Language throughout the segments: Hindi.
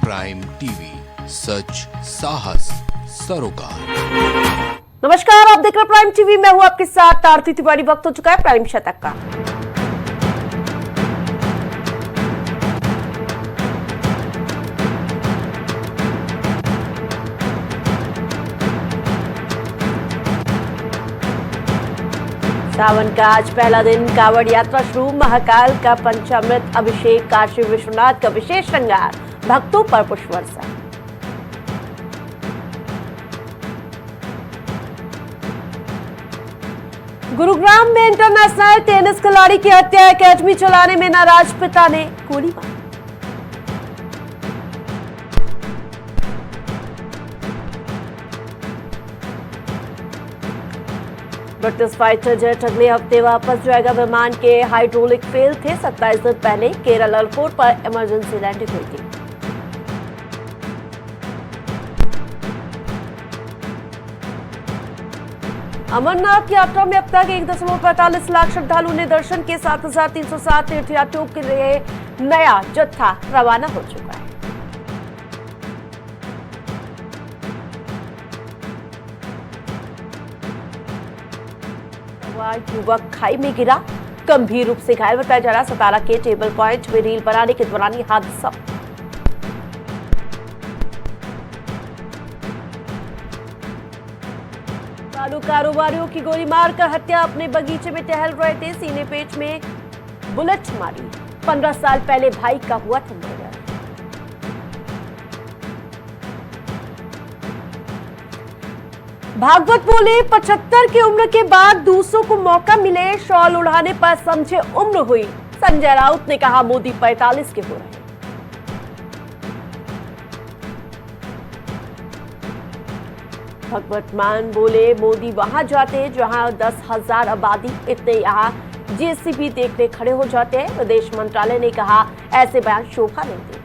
प्राइम टीवी, सच साहस सरोकार। नमस्कार, आप देख रहे हैं प्राइम टीवी। मैं हूं आपके साथ आरती तिवारी। वक्त हो चुका है प्राइम शतक का। सावन का आज पहला दिन, कांवड़ यात्रा शुरू। महाकाल का पंचामृत अभिषेक, काशी विश्वनाथ का विशेष श्रृंगार, भक्तों पर पुष्प वर्षा। गुरुग्राम में इंटरनेशनल टेनिस खिलाड़ी की हत्या, अकेडमी चलाने में नाराज पिता ने गोली मारी। ब्रिटिश फाइटर जेट अगले हफ्ते वापस जाएगा। विमान के हाइड्रोलिक फेल थे। 27 दिन पहले केरल एयरपोर्ट पर इमरजेंसी लैंडिंग हुई थी। अमरनाथ यात्रा में अब तक 1.45 लाख श्रद्धालुओं ने दर्शन के 7,307 तीर्थयात्रियों के लिए नया जत्था रवाना हो चुका है। युवक खाई में गिरा, गंभीर रूप से घायल बताया जा रहा। सतारा के टेबल पॉइंट में रील बनाने के दौरान यह हादसा। बालू कारोबारियों की गोली मारकर हत्या, अपने बगीचे में टहल रहे थे, सीने पेट में बुलेट मारी। 15 साल पहले भाई का हुआ था मर्डर। भागवत बोले 75 की उम्र के बाद दूसरों को मौका मिले, शॉल उड़ाने पर समझे उम्र हुई। संजय राउत ने कहा मोदी 45 के हो रहे हैं। भगवत मान बोले मोदी वहां जाते जहां 10,000 आबादी, इतने यहां जेसीबी देखने खड़े हो जाते हैं। विदेश मंत्रालय ने कहा ऐसे बयान शोभा नहीं देते।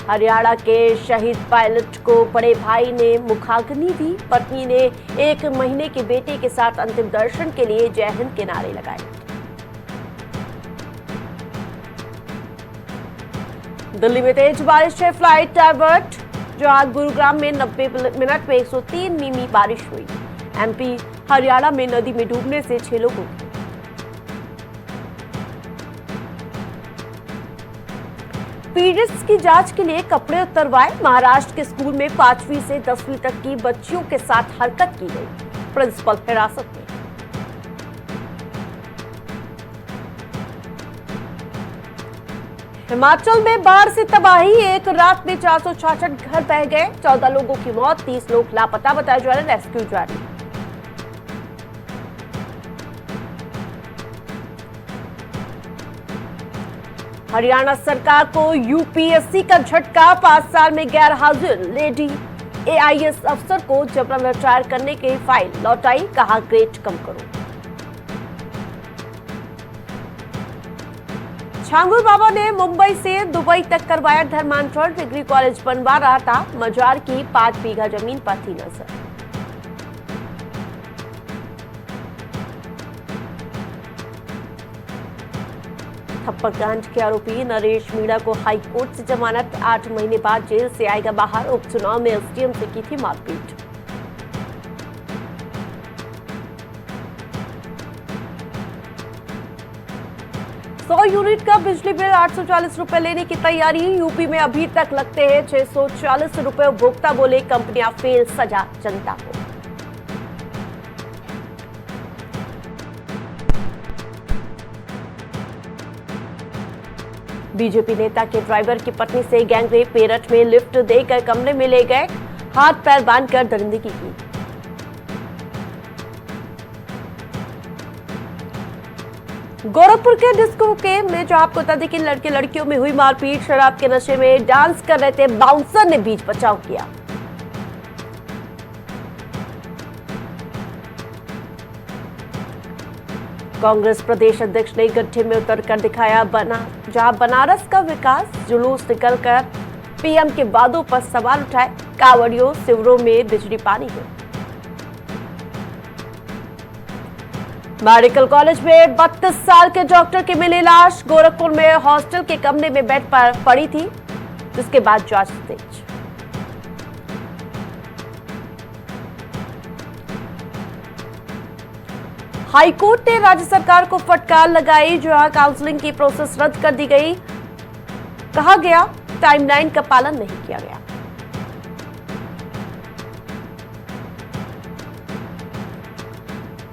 हरियाणा के शहीद पायलट को बड़े भाई ने मुखाग्नि दी। पत्नी ने 1 महीने के बेटे के साथ अंतिम दर्शन के लिए जय हिंद के नारे लगाए। दिल्ली में तेज बारिश से फ्लाइट डायवर्ट, जहां गुरुग्राम में 90 मिनट में 103 मिमी बारिश हुई। एमपी हरियाणा में नदी में डूबने से 6 लोगों की। पीरियड्स की जांच के लिए कपड़े उतरवाए। महाराष्ट्र के स्कूल में 5वीं से 10वीं तक की बच्चियों के साथ हरकत की गई, प्रिंसिपल हिरासत में। हिमाचल में बाढ़ से तबाही, एक रात में 466 घर बह गए। 14 लोगों की मौत, 30 लोग लापता बताए जा रहे। रेस्क्यू जारी। हरियाणा सरकार को यूपीएससी का झटका, 5 साल में गैर हाजिर लेडी एआईएस अफसर को जबरन रिटायर करने की फाइल लौटाई। कहा ग्रेड कम करो। छांगुर बाबा ने मुंबई से दुबई तक करवाया धर्मांतरण। डिग्री कॉलेज बनवा रहा था। मजार की 5 बीघा जमीन पर थी नजर। थप्पड़ कांड के आरोपी नरेश मीणा को हाई कोर्ट से जमानत, 8 महीने बाद जेल से आएगा बाहर। उपचुनाव में एसडीएम से की थी मारपीट। सौ यूनिट का बिजली बिल 840 रुपए लेने की तैयारी। यूपी में अभी तक लगते हैं 640 रुपए। उपभोक्ता बोले कंपनियां फेल, सजा जनता को। बीजेपी नेता के ड्राइवर की पत्नी से गैंगरेप, मेरठ में लिफ्ट देकर कमरे में ले गए, हाथ पैर बांधकर दरिंदगी की। गोरखपुर के डिस्को के में जो आपको बता दें कि लड़के लड़कियों में हुई मारपीट। शराब के नशे में डांस कर रहे थे, बाउंसर ने बीच बचाव किया। कांग्रेस प्रदेश अध्यक्ष ने गड्ढे में उतरकर दिखाया जहां बनारस का विकास। जुलूस निकलकर पीएम के वादों पर सवाल उठाए। कांवड़ियों शिविरों में बिजली पानी हो। मेडिकल कॉलेज में 32 साल के डॉक्टर की मिली लाश। गोरखपुर में हॉस्टल के कमरे में बेड पर पड़ी थी, जिसके बाद जांच तेज। हाईकोर्ट ने राज्य सरकार को फटकार लगाई, जहां काउंसलिंग की प्रोसेस रद्द कर दी गई। कहा गया टाइमलाइन का पालन नहीं किया गया।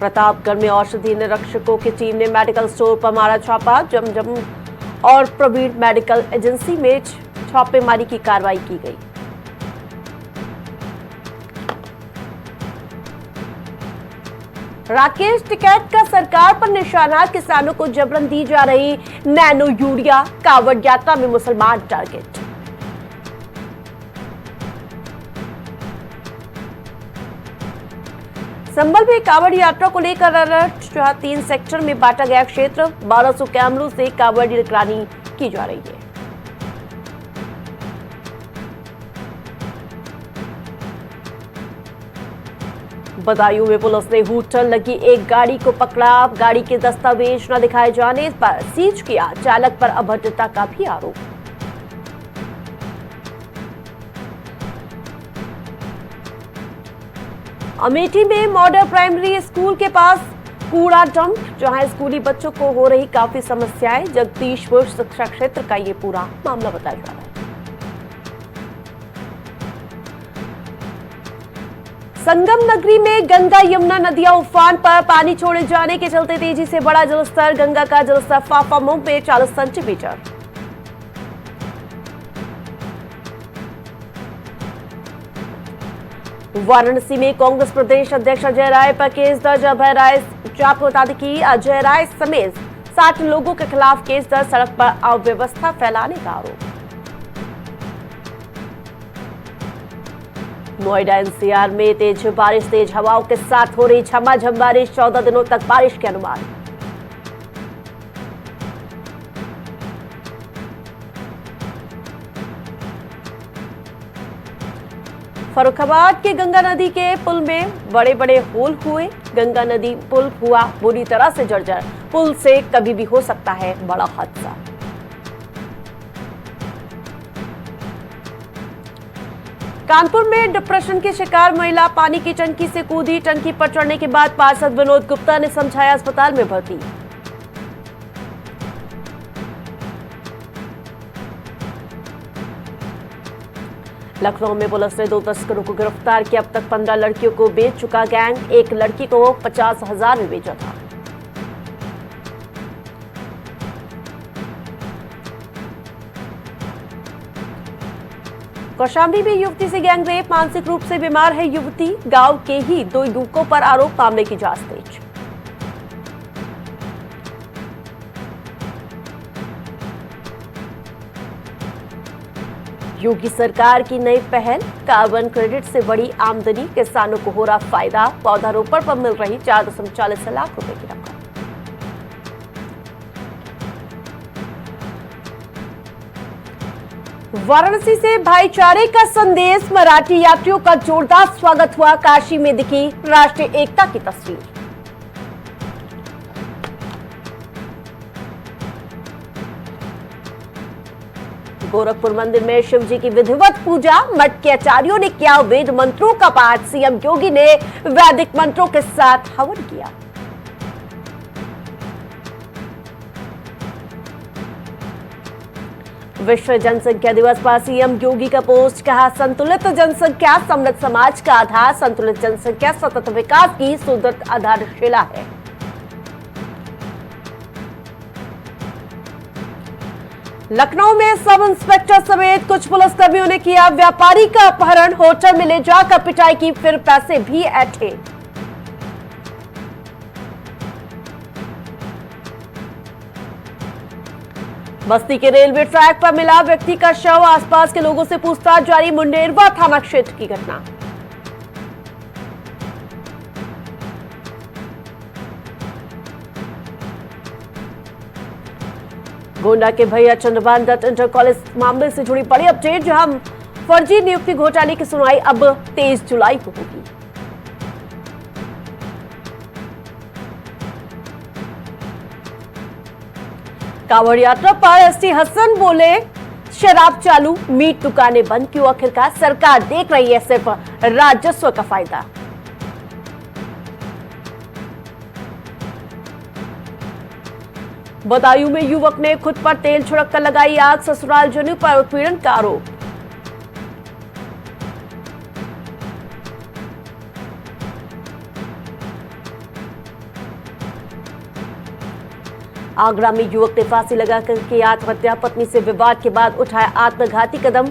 प्रतापगढ़ में औषधि निरीक्षकों की टीम ने मेडिकल स्टोर पर मारा छापा। जमजम और प्रवीण मेडिकल एजेंसी में छापेमारी की कार्रवाई की गई। राकेश टिकैत का सरकार पर निशाना। किसानों को जबरन दी जा रही नैनो यूरिया। कांवड़ यात्रा में मुसलमान टारगेट। संभल में कांवड़ यात्रा को लेकर अलर्ट, जहां 3 सेक्टर में बांटा गया क्षेत्र। 1200 कैमरों से कांवड़ निगरानी की जा रही है। बदायूं में पुलिस ने हूटन लगी एक गाड़ी को पकड़ा। गाड़ी के दस्तावेज न दिखाए जाने पर सीज किया। चालक पर अभद्रता का भी आरोप। अमेठी में मॉडल प्राइमरी स्कूल के पास कूड़ा डंप, जहां स्कूली बच्चों को हो रही काफी समस्याएं। जगदीशपुर शिक्षा क्षेत्र का ये पूरा मामला बताया जा रहा है। संगम नगरी में गंगा यमुना नदियां उफान पर। पानी छोड़े जाने के चलते तेजी से बढ़ा जलस्तर। गंगा का जलस्तर फाफामऊ में 40 सेंटीमीटर। वाराणसी में कांग्रेस प्रदेश अध्यक्ष अजय राय पर केस दर्ज। अभय राय आपको बता दें कि अजय राय समेत 60 लोगों के खिलाफ केस दर्ज। सड़क पर अव्यवस्था फैलाने का आरोप। नोएडा एनसीआर में तेज बारिश, तेज हवाओं के साथ हो रही झमाझम बारिश। 14 दिनों तक बारिश के अनुमान। फर्रुखाबाद के गंगा नदी के पुल में बड़े बड़े होल हुए। गंगा नदी पुल हुआ बुरी तरह से जर्जर। पुल से कभी भी हो सकता है बड़ा हादसा। कानपुर में डिप्रेशन की शिकार महिला पानी की टंकी से कूदी। टंकी पर चढ़ने के बाद पार्षद विनोद गुप्ता ने समझाया अस्पताल में भर्ती। लखनऊ में पुलिस ने 2 तस्करों को गिरफ्तार किया। अब तक 15 लड़कियों को बेच चुका गैंग। एक लड़की को 50,000 में बेचा था। कौशाम्बी में युवती से गैंगरेप। मानसिक रूप से बीमार है युवती। गांव के ही 2 युवकों पर आरोप। मामले की जांच तेज। योगी सरकार की नई पहल। कार्बन क्रेडिट से बड़ी आमदनी। किसानों को हो रहा फायदा। पौधारोपण पर मिल रही 4.40 लाख रुपए की रकम। वाराणसी से भाईचारे का संदेश। मराठी यात्रियों का जोरदार स्वागत हुआ। काशी में दिखी राष्ट्रीय एकता की तस्वीर। गोरखपुर मंदिर में शिव जी की विधिवत पूजा। मठ के आचार्यों ने किया वेद मंत्रों का पाठ। सीएम योगी ने वैदिक मंत्रों के साथ हवन किया। विश्व जनसंख्या दिवस पर सीएम योगी का पोस्ट। कहा संतुलित जनसंख्या समृद्ध समाज का आधार। संतुलित जनसंख्या सतत विकास की सुदृढ़ आधारशिला है। लखनऊ में सब इंस्पेक्टर समेत कुछ पुलिसकर्मियों ने किया व्यापारी का अपहरण। होटल में ले जाकर पिटाई की, फिर पैसे भी ऐंठे। बस्ती के रेलवे ट्रैक पर मिला व्यक्ति का शव। आसपास के लोगों से पूछताछ जारी। मुंडेरवा थाना क्षेत्र की घटना। गोंडा के भैया चंद्रभान दत्त इंटर कॉलेज मामले से जुड़ी बड़ी अपडेट, जहां फर्जी नियुक्ति घोटाले की सुनवाई अब 23 जुलाई को होगी। कांवड़ यात्रा पर एसटी हसन बोले, शराब चालू, मीट दुकानें बंद क्यों? आखिरकार सरकार देख रही है सिर्फ राजस्व का फायदा। बदायूं में युवक ने खुद पर तेल छिड़ककर लगाई आग, ससुराल जनु पर उत्पीड़न का आरोप। आगरा में युवक ने फांसी लगाकर की आत्महत्या, पत्नी से विवाद के बाद उठाया आत्मघाती कदम।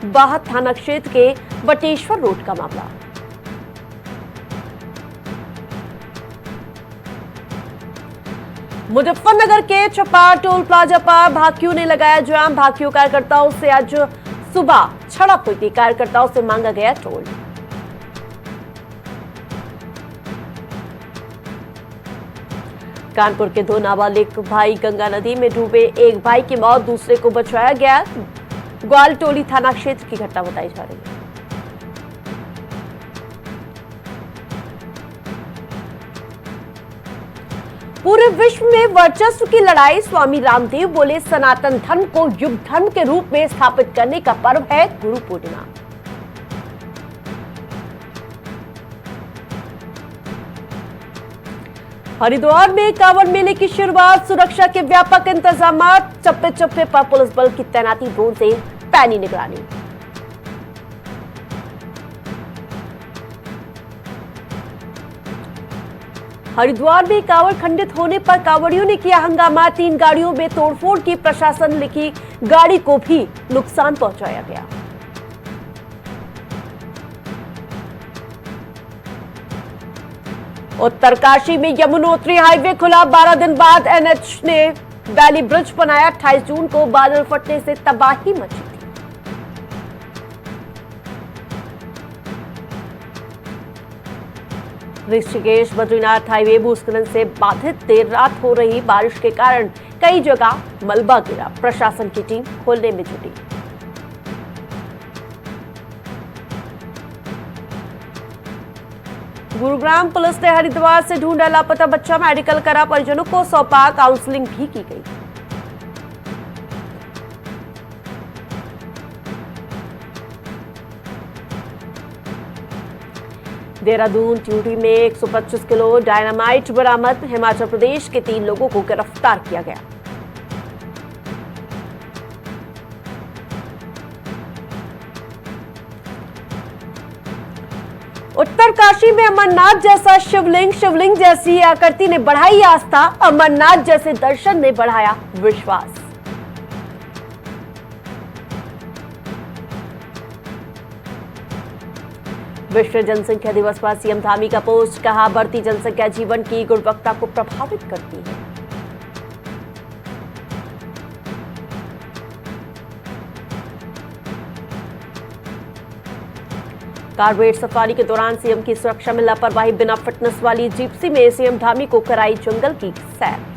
बाहत थाना क्षेत्र के बटेश्वर रोड का मामला। मुजफ्फरनगर के चपार टोल प्लाजा पर भाकियों ने लगाया जाम। भाकियों कार्यकर्ताओं से आज सुबह झड़प हुई थी, कार्यकर्ताओं से मांगा गया टोल। कानपुर के दो नाबालिग भाई गंगा नदी में डूबे, एक भाई की मौत, दूसरे को बचाया गया। ग्वालटोली थाना क्षेत्र की घटना बताई जा रही है। पूरे विश्व में वर्चस्व की लड़ाई, स्वामी रामदेव बोले, सनातन धर्म को युग धर्म के रूप में स्थापित करने का पर्व है गुरु पूर्णिमा। हरिद्वार में कांवड़ मेले की शुरुआत, सुरक्षा के व्यापक इंतजाम, चप्पे चप्पे पर पुलिस बल की तैनाती, ड्रोन से पैनी निगरानी। हरिद्वार में कांवड़ खंडित होने पर कांवड़ियों ने किया हंगामा, 3 गाड़ियों में तोड़फोड़ की, प्रशासन लिखी गाड़ी को भी नुकसान पहुंचाया गया। उत्तरकाशी में यमुनोत्री हाईवे खुला, 12 दिन बाद एनएच ने वैली ब्रिज बनाया। 28 जून को बादल फटने से तबाही मची थी। ऋषिकेश बद्रीनाथ हाईवे भूस्खलन से बाधित, देर रात हो रही बारिश के कारण कई जगह मलबा गिरा, प्रशासन की टीम खोलने में जुटी। गुरुग्राम पुलिस ने हरिद्वार से ढूंढा लापता बच्चा, मेडिकल करा, परिजनों को सौंपा, काउंसलिंग भी की गई। देहरादून ट्यूटी में 125 किलो डायनामाइट बरामद, हिमाचल प्रदेश के 3 लोगों को गिरफ्तार किया गया। उत्तरकाशी में अमरनाथ जैसा शिवलिंग जैसी आकृति ने बढ़ाई आस्था, अमरनाथ जैसे दर्शन ने बढ़ाया विश्वास। विश्व जनसंख्या दिवस पर सीएम धामी का पोस्ट, कहा बढ़ती जनसंख्या जीवन की गुणवत्ता को प्रभावित करती है। कारबेट सफारी के दौरान सीएम की सुरक्षा में लापरवाही, बिना फिटनेस वाली जिप्सी में सीएम धामी को कराई जंगल की सैर।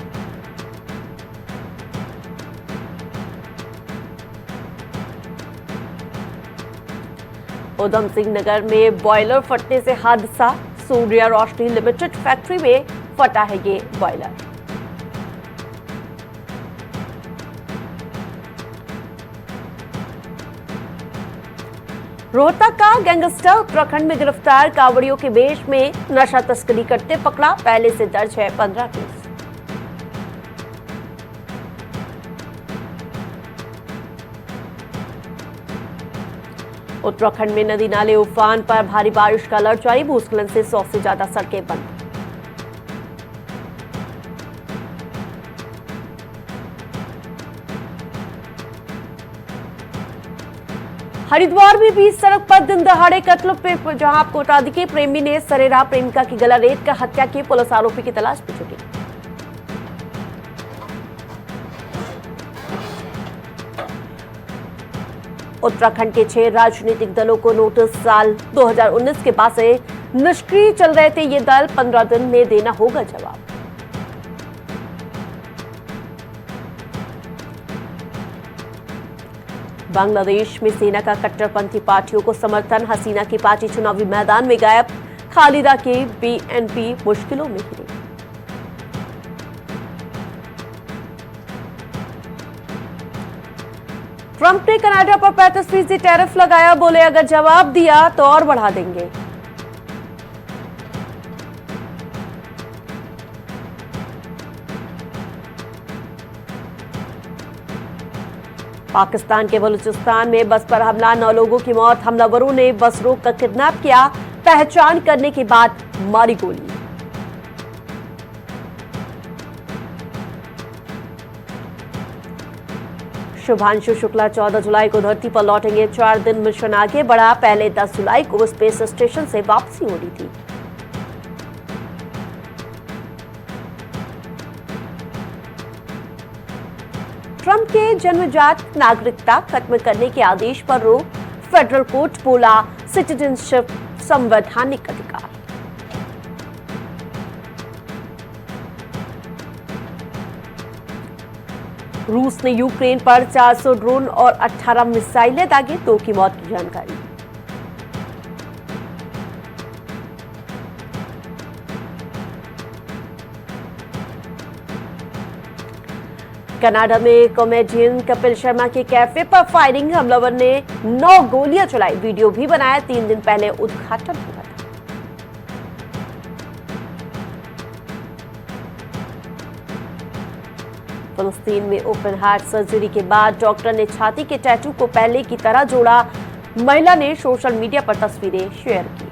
उधम सिंह नगर में बॉयलर फटने से हादसा, सूर्या रोशनी लिमिटेड फैक्ट्री में फटा है ये बॉयलर। रोहतक का गैंगस्टर उत्तराखंड में गिरफ्तार, कांवड़ियों के वेश में नशा तस्करी करते पकड़ा, पहले से दर्ज है 15 केस। उत्तराखंड में नदी नाले उफान पर, भारी बारिश का अलर्ट जारी, भूस्खलन से 100 से ज्यादा सड़कें बंद। हरिद्वार में बीच सड़क पर दिन दहाड़े कत्ल, जहां आपको बता दें कि प्रेमी ने सरेराह प्रेमिका की गला रेत कर हत्या की, पुलिस आरोपी की तलाश में जुटी। उत्तराखंड के 6 राजनीतिक दलों को नोटिस, साल 2019 के बाद से निष्क्रिय चल रहे थे ये दल, 15 दिन में देना होगा जवाब। बांग्लादेश में सेना का कट्टरपंथी पार्टियों को समर्थन, हसीना की पार्टी चुनावी मैदान में गायब, खालिदा की बीएनपी मुश्किलों में घिरी। ट्रंप ने कनाडा पर 35% टैरिफ लगाया, बोले अगर जवाब दिया तो और बढ़ा देंगे। पाकिस्तान के बलूचिस्तान में बस पर हमला, 9 लोगों की मौत, हमलावरों ने बस रोक कर किडनैप किया, पहचान करने के बाद मारी गोली। शुभांशु शुक्ला 14 जुलाई को धरती पर लौटेंगे, 4 दिन मिशन आगे बढ़ा, पहले 10 जुलाई को स्पेस स्टेशन से वापसी हो रही थी। ट्रंप के जन्मजात नागरिकता खत्म करने के आदेश पर रोक, फेडरल कोर्ट बोला सिटीजनशिप संवैधानिक अधिकार। रूस ने यूक्रेन पर 400 ड्रोन और 18 मिसाइलें दागे, 2 की मौत की जानकारी। कनाडा में कॉमेडियन कपिल शर्मा के कैफे पर फायरिंग, हमलावर ने 9 गोलियां चलाई, वीडियो भी बनाया, 3 दिन पहले उद्घाटन हुआ था। फिलिस्तीन में ओपन हार्ट सर्जरी के बाद डॉक्टर ने छाती के टैटू को पहले की तरह जोड़ा, महिला ने सोशल मीडिया पर तस्वीरें शेयर की।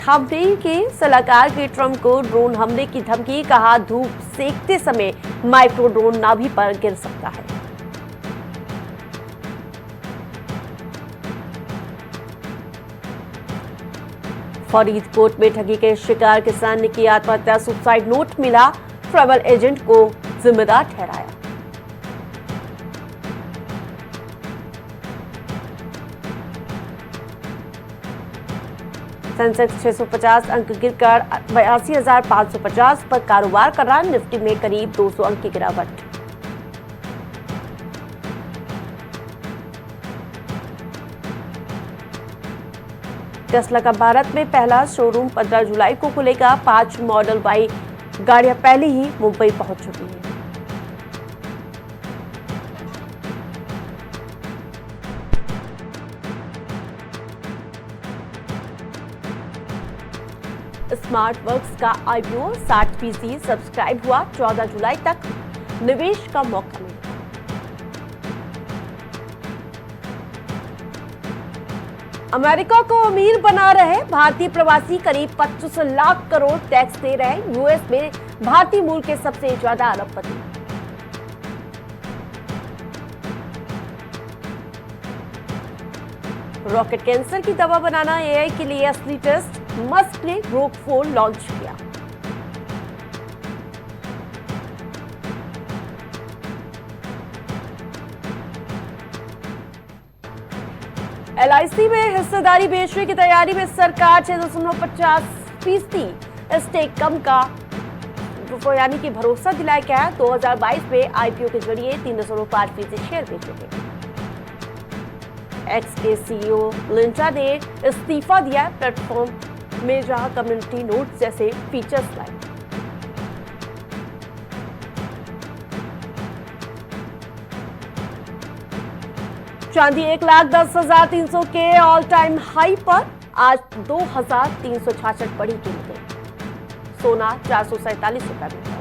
खामनेई के सलाहकार के ट्रंप को ड्रोन हमले की धमकी, कहा धूप सेकते समय माइक्रो ड्रोन नाभि पर गिर सकता है। फरीदकोट में ठगी के शिकार किसान ने की आत्महत्या, सुसाइड नोट मिला, ट्रैवल एजेंट को जिम्मेदार ठहराया। सेंसेक्स 650 अंक गिरकर 82,550 पर कारोबार कर रहा, निफ्टी में करीब 200 अंक की गिरावट। टेस्ला का भारत में पहला शोरूम 15 जुलाई को खुलेगा, 5 मॉडल वाई गाड़ियां पहले ही मुंबई पहुंच चुकी हैं। स्मार्ट वर्क्स का आईपीओ 60% सब्सक्राइब हुआ, 14 जुलाई तक निवेश का मौका मिला। अमेरिका को अमीर बना रहे भारतीय प्रवासी, करीब 25 लाख करोड़ टैक्स दे रहे, यूएस में भारतीय मूल के सबसे ज्यादा अरबपति। रॉकेट कैंसर की दवा बनाना एआई के लिए असली टेस्ट, मस्क ने ग्रोक 4 लॉन्च किया। एलआईसी में हिस्सेदारी बेचने की तैयारी में सरकार, 6.50% स्टेक कम का यानी कि भरोसा दिलाया गया है। 2022 में आईपीओ के जरिए 3.5% शेयर बेचे थे। एक्स के सीईओ लिंडा ने इस्तीफा दिया, प्लेटफॉर्म में जहां कम्युनिटी नोट्स जैसे फीचर्स लाए। चांदी 1,10,300 के ऑल टाइम हाई पर, आज 2,366 बढ़ी कीमतें। सोना 447 रुपए में हुआ।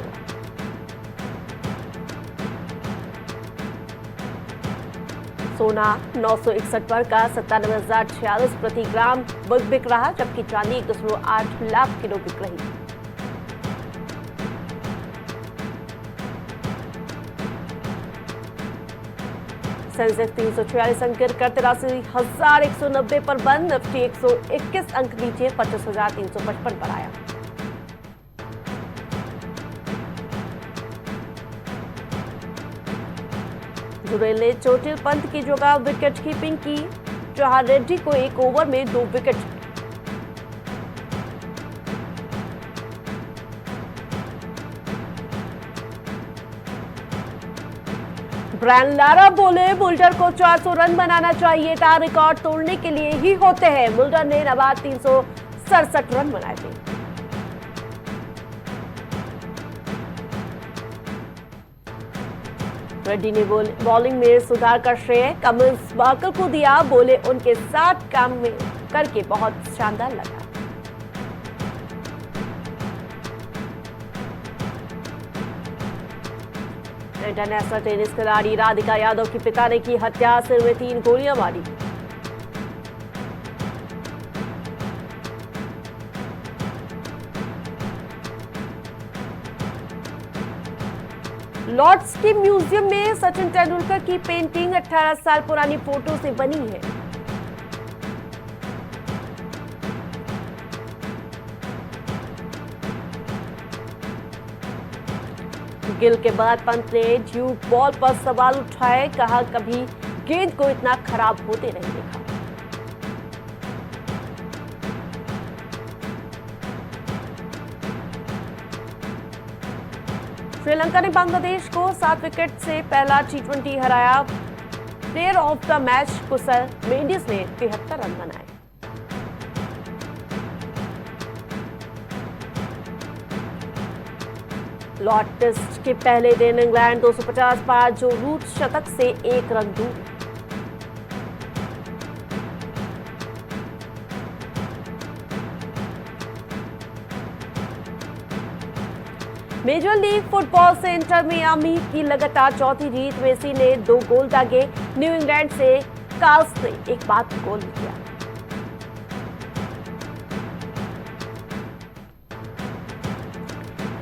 सोना 961 पर का 97,046 प्रति ग्राम बिक रहा, जबकि चांदी 1.8 लाख किलो बिक रही। सेंसेक्स 346 अंक गिरकर 83,190 पर बंद, निफ्टी 121 अंक नीचे 25,355 पर आया। जुरेल ने चोटिल पंत की जगह विकेट कीपिंग की, जहां रेड्डी को 1 ओवर में 2 विकेट। ब्रायन लारा बोले मुल्डर को 400 रन बनाना चाहिए था, रिकॉर्ड तोड़ने के लिए ही होते हैं। मुल्डर ने नाबाद 367 रन बनाए थे। रेड्डी ने बॉलिंग में सुधार का श्रेय कमिंस वाकर को दिया। बोले उनके साथ काम में करके बहुत शानदार लगा। इंटरनेशनल टेनिस खिलाड़ी राधिका यादव के पिता ने की हत्या, सिर में 3 गोलियां मारी। लॉर्ड्स के म्यूजियम में सचिन तेंदुलकर की पेंटिंग 18 साल पुरानी फोटो से बनी है। गिल के बाद पंत ने ड्यूक बॉल पर सवाल उठाए। कहा कभी गेंद को इतना खराब होते नहीं देखा। श्रीलंका ने बांग्लादेश को 7 विकेट से पहला T20 हराया। प्लेयर ऑफ द मैच कुशल मेंडिस ने 73 रन बनाए। लॉर्ड टेस्ट के पहले दिन इंग्लैंड 250 पार, जो रूट शतक से 1 रन दूर। मेजर लीग फुटबॉल से इंटर मियामी की लगातार चौथी जीत। मेसी ने 2 गोल दागे। न्यू इंग्लैंड से कार्ल्स ने एक बात गोल किया।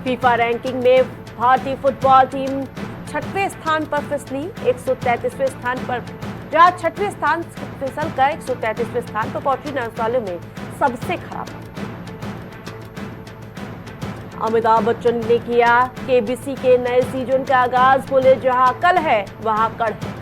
फीफा रैंकिंग में भारतीय फुटबॉल टीम 6वें स्थान पर फिसली। 133वें स्थान पर, जहां 6वें स्थान फिसलकर 133वें स्थान पर पहुंची। 9 सालों में सबसे खराब है। अमिताभ बच्चन ने किया केबीसी के नए सीजन का आगाज। बोले जहां कल है वहां कड़ है।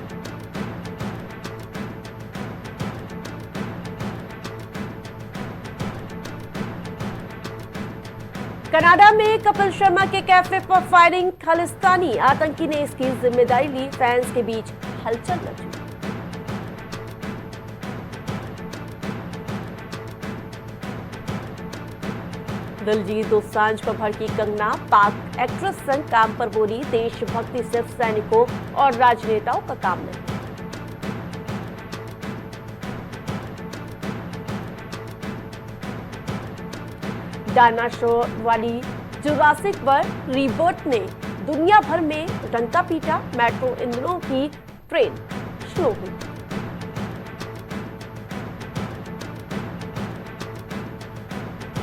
कनाडा में कपिल शर्मा के कैफे पर फायरिंग। खालिस्तानी आतंकी ने इसकी जिम्मेदारी ली। फैंस के बीच हलचल मची। दिलजीत दोसांझ पर भड़की कंगना। पाक एक्ट्रेस संग काम पर बोली। देशभक्ति सिर्फ सैनिकों और राजनेताओं का काम नहीं। डायना शो वाली जुरासिक वर्ल्ड रीबर्थ ने दुनिया भर में डंका पीटा। मेट्रो इंजनों की ट्रेन स्लो हुई।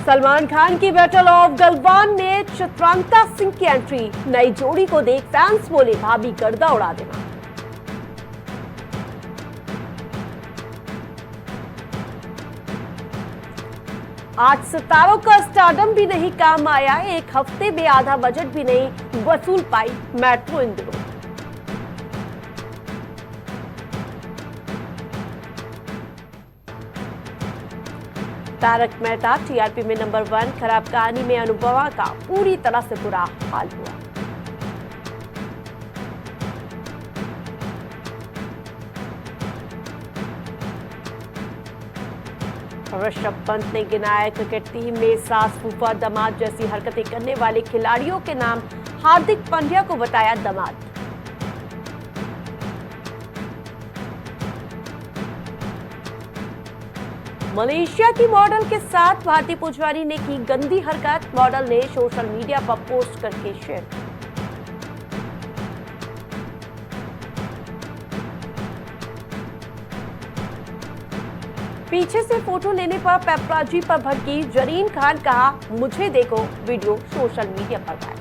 सलमान खान की बैटल ऑफ गलवान में चित्रांता सिंह की एंट्री। नई जोड़ी को देख फैंस बोले भाभी गर्दा उड़ा देना। आज सितारों का स्टारडम भी नहीं काम आया। 1 हफ्ते में आधा बजट भी नहीं वसूल पाई मेट्रो इन दिनों। तारक मेहता टीआरपी में नंबर 1। खराब कहानी में अनुभवा का पूरी तरह से बुरा हाल हुआ। ऋषभ पंत ने गिनाया क्रिकेट टीम में सास, फूफा, दामाद जैसी हरकतें करने वाले खिलाड़ियों के नाम। हार्दिक पांड्या को बताया दामाद। मलेशिया की मॉडल के साथ भारती पुजारी ने की गंदी हरकत। मॉडल ने सोशल मीडिया पर पोस्ट करके शेयर। पीछे से फोटो लेने पर पेपराजी पर भड़की जरीन खान। कहा मुझे देखो, वीडियो सोशल मीडिया पर वायरल।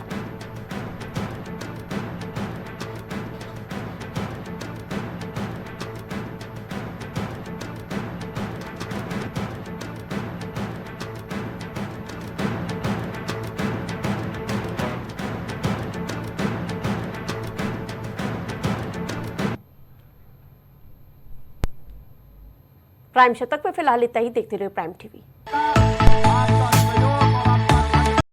प्राइम शतक में फिलहाल इतना ही। देखते रहिए प्राइम टीवी।